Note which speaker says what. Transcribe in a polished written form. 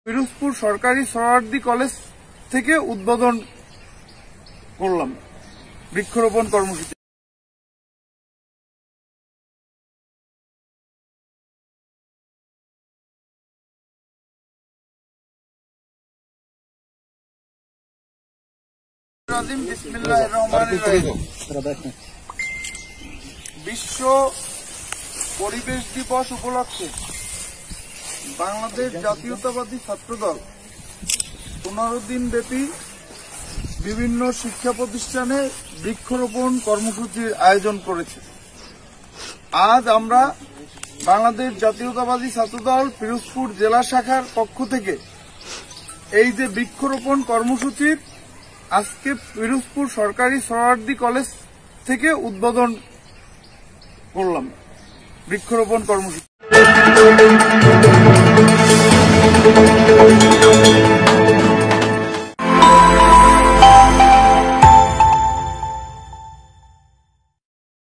Speaker 1: পিরোজপুর সরকারি সোহরাওয়ার্দী কলেজ থেকে উদ্বোধন করলাম বৃক্ষরোপণ কর্মসূচি। বিশ্ব পরিবেশ দিবস উপলক্ষে বাংলাদেশ জাতীয়তাবাদী ছাত্রদল 15 দিন ব্যাপী বিভিন্ন শিক্ষা প্রতিষ্ঠানে বৃক্ষরোপণ কর্মসূচির আয়োজন করেছে। আজ আমরা বাংলাদেশ জাতীয়তাবাদী ছাত্রদল পিরোজপুর জেলা শাখার পক্ষ থেকে এই যে বৃক্ষরোপণ কর্মসূচির আজকে পিরোজপুর সরকারি সোহরাওয়ার্দী কলেজ থেকে উদ্বোধন করলাম বৃক্ষরোপণ কর্মসূচি।